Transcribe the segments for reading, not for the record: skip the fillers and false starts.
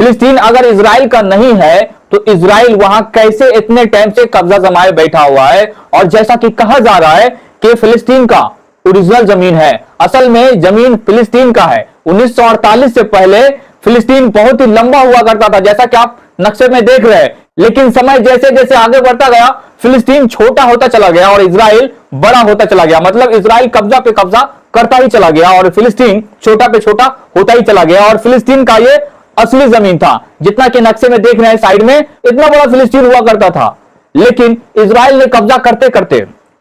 फिलिस्तीन अगर इजराइल का नहीं है तो इजराइल वहां कैसे इतने टाइम से कब्जा जमाए बैठा हुआ है। और जैसा कि कहा जा रहा है कि फिलिस्तीन का ओरिजिनल जमीन है, असल में जमीन फिलिस्तीन का है। 1948 से पहले फिलिस्तीन बहुत ही लंबा हुआ करता था, जैसा कि आप नक्शे में देख रहे हैं। लेकिन समय जैसे जैसे आगे बढ़ता गया फिलिस्तीन छोटा होता चला गया और इजराइल बड़ा होता चला गया। मतलब इजराइल कब्जा पे कब्जा करता ही चला गया और फिलिस्तीन छोटा पे छोटा होता ही चला गया। और फिलिस्तीन का ये असली जमीन था, जितना कि नक्शे में देख रहे हैं साइड में, इतना बड़ा फिलिस्तीन हुआ करता था। लेकिन इजराइल ने कब्जा करते करते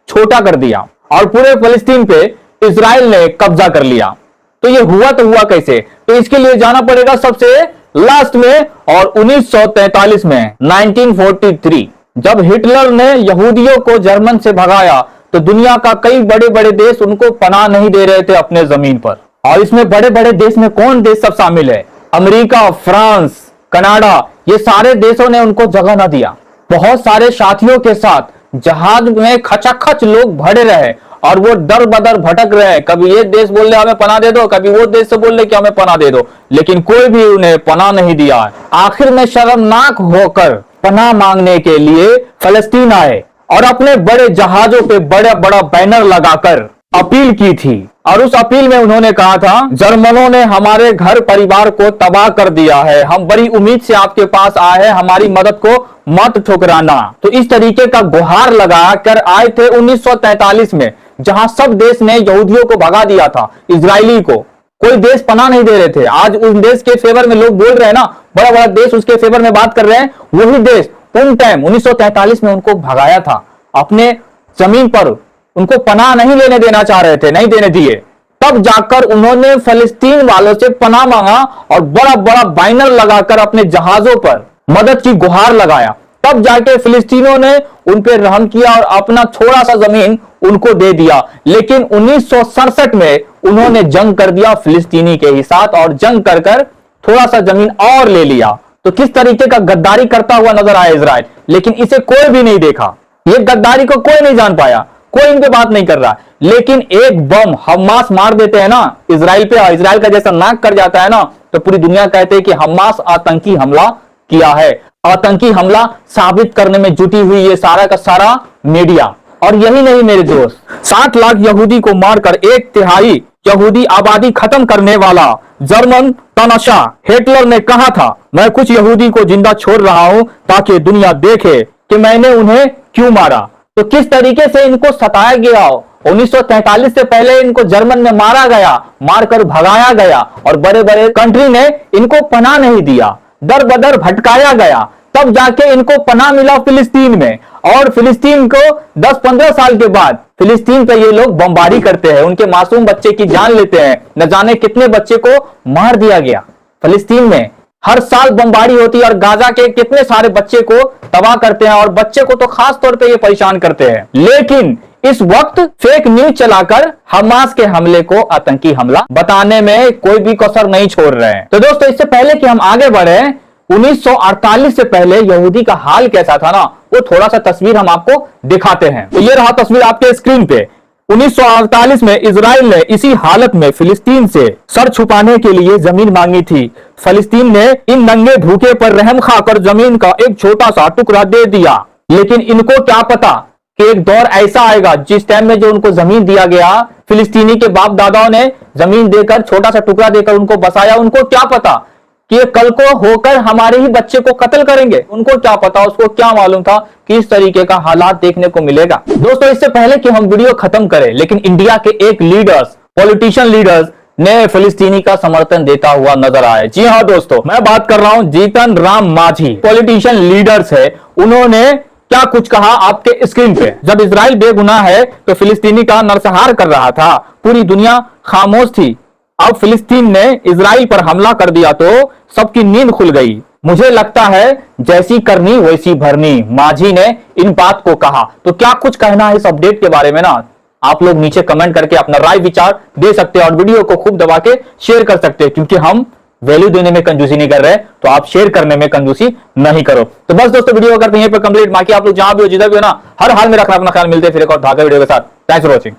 छोटा कर दिया और पूरे फिलिस्तीन पे इजराइल ने कब्जा कर लिया। तो ये हुआ तो हुआ कैसे? तो इसके लिए जाना पड़ेगा सबसे लास्ट में, और 1943 में 1943 जब हिटलर ने यहूदियों को जर्मन से भगाया तो दुनिया का कई बड़े बड़े देश उनको पनाह नहीं दे रहे थे अपने जमीन पर। और इसमें बड़े बड़े देश में कौन देश सब शामिल है? अमेरिका, फ्रांस, कनाडा, ये सारे देशों ने उनको जगह ना दिया। बहुत सारे साथियों के साथ जहाज में खचाखच लोग भरे रहे और वो दर बदर भटक रहे हैं। कभी ये देश बोल रहे हमें पनाह दे दो, कभी वो देश से बोल रहे कि हमें पनाह दे दो, लेकिन कोई भी उन्हें पनाह नहीं दिया। आखिर में शर्मनाक होकर पनाह मांगने के लिए फलस्तीन आए और अपने बड़े जहाजों पे बड़ा बड़ा बैनर लगाकर अपील की थी। और उस अपील में उन्होंने कहा था, जर्मनों ने हमारे घर परिवार को तबाह कर दिया है, हम बड़ी उम्मीद से आपके पास आए हैं, हमारी मदद को मत ठुकराना। तो इस तरीके का गुहार लगा कर आए थे 1943 में, जहां सब देश ने यहूदियों को भगा दिया था, इजरायली को कोई देश पनाह नहीं दे रहे थे। आज उस देश के फेवर में लोग बोल रहे हैं ना, बड़ा बड़ा देश उसके फेवर में बात कर रहे हैं, वही देश उन टाइम 1943 में उनको भगाया था अपने जमीन पर, उनको पनाह नहीं लेने देना चाह रहे थे, नहीं देने दिए। तब जाकर उन्होंने फलस्तीन वालों से पनाह मांगा और बड़ा बड़ा बैनर लगाकर अपने जहाजों पर मदद की गुहार लगाया। तब जाके फिलिस्तीनों ने उन पर रहम किया और अपना थोड़ा सा जमीन उनको दे दिया। लेकिन 1967 में उन्होंने जंग कर दिया फिलिस्तीनी के ही साथ और जंग कर कर थोड़ा सा जमीन और ले लिया। तो किस तरीके का गद्दारी करता हुआ नजर आया इजराइल, लेकिन इसे कोई भी नहीं देखा। ये गद्दारी को कोई नहीं जान पाया, कोई इन पे बात नहीं कर रहा। लेकिन एक बम हमास मार देते हैं ना इजराइल पे, इजराइल का जैसा नाक कर जाता है ना, तो पूरी दुनिया कहते हैं कि हमास आतंकी हमला किया है। आतंकी हमला साबित करने में जुटी हुई ये सारा का सारा मीडिया। और यही नहीं मेरे दोस्त, 60 लाख यहूदी को मारकर 1/3 यहूदी आबादी खत्म करने वाला जर्मन तानाशाह हिटलर ने कहा था, मैं कुछ यहूदी को जिंदा छोड़ रहा हूं ताकि दुनिया देखे कि मैंने उन्हें क्यों मारा। तो किस तरीके से इनको सताया गया। 1943 से पहले इनको जर्मन में मारा गया, मारकर भगाया गया और बड़े बड़े कंट्री ने इनको पनाह नहीं दिया, दर बदर भटकाया गया। तब जाके इनको पनाह मिला फिलिस्तीन में। और फिलिस्तीन को 10-15 साल के बाद फिलिस्तीन पे ये लोग बमबारी करते हैं, उनके मासूम बच्चे की जान लेते हैं। न जाने कितने बच्चे को मार दिया गया फिलिस्तीन में। हर साल बमबारी होती है और गाजा के कितने सारे बच्चे को तबाह करते हैं और बच्चे को तो खास तौर पे ये परेशान करते हैं। लेकिन इस वक्त फेक न्यूज चलाकर हमास के हमले को आतंकी हमला बताने में कोई भी कसर नहीं छोड़ रहे हैं। तो दोस्तों, इससे पहले कि हम आगे बढ़े, 1948 से पहले यहूदी का हाल कैसा था ना, वो थोड़ा सा तस्वीर हम आपको दिखाते हैं। तो ये रहा तस्वीर आपके स्क्रीन पे। 1948 में इजराइल ने इसी हालत में फिलिस्तीन से सर छुपाने के लिए जमीन मांगी थी। फिलिस्तीन ने इन नंगे भूखे पर रहम खाकर जमीन का एक छोटा सा टुकड़ा दे दिया। लेकिन इनको क्या पता कि एक दौर ऐसा आएगा जिस टाइम में जो उनको जमीन दिया गया, फिलिस्तीनी के बाप दादाओं ने जमीन देकर छोटा सा टुकड़ा देकर उनको बसाया, उनको क्या पता कि ये कल को होकर हमारे ही बच्चे को कत्ल करेंगे। उनको क्या पता, उसको क्या मालूम था कि इस तरीके का हालात देखने को मिलेगा। दोस्तों, इससे पहले कि हम वीडियो खत्म करें, लेकिन इंडिया के एक लीडर्स, पॉलिटिशियन लीडर्स ने फिलिस्तीनी का समर्थन देता हुआ नजर आया। जी हाँ दोस्तों, मैं बात कर रहा हूं जीतन राम मांझी, पॉलिटिशियन लीडर्स है। उन्होंने क्या कुछ कहा आपके स्क्रीन पे। जब इजराइल बेगुनाह है तो फिलिस्तीनी का नरसंहार कर रहा था, पूरी दुनिया खामोश थी। अब फिलिस्तीन ने इजराइल पर हमला कर दिया तो सबकी नींद खुल गई। मुझे लगता है जैसी करनी वैसी भरनी, मांझी ने इन बात को कहा। तो क्या कुछ कहना है इस अपडेट के बारे में ना, आप लोग नीचे कमेंट करके अपना राय विचार दे सकते हैं और वीडियो को खूब दबा के शेयर कर सकते हैं, क्योंकि हम वैल्यू देने में कंजूसी नहीं कर रहे, तो आप शेयर करने में कंजूसी नहीं करो। तो बस दोस्तों, वीडियो करते हैं यहीं पर कंप्लीट। बाकी आप लोग जहां भी हो, जिधर भी हो ना, हर हाल में रखना अपना ख्याल। मिलते हैं फिर एक और धागा वीडियो के साथ। Thanks for watching.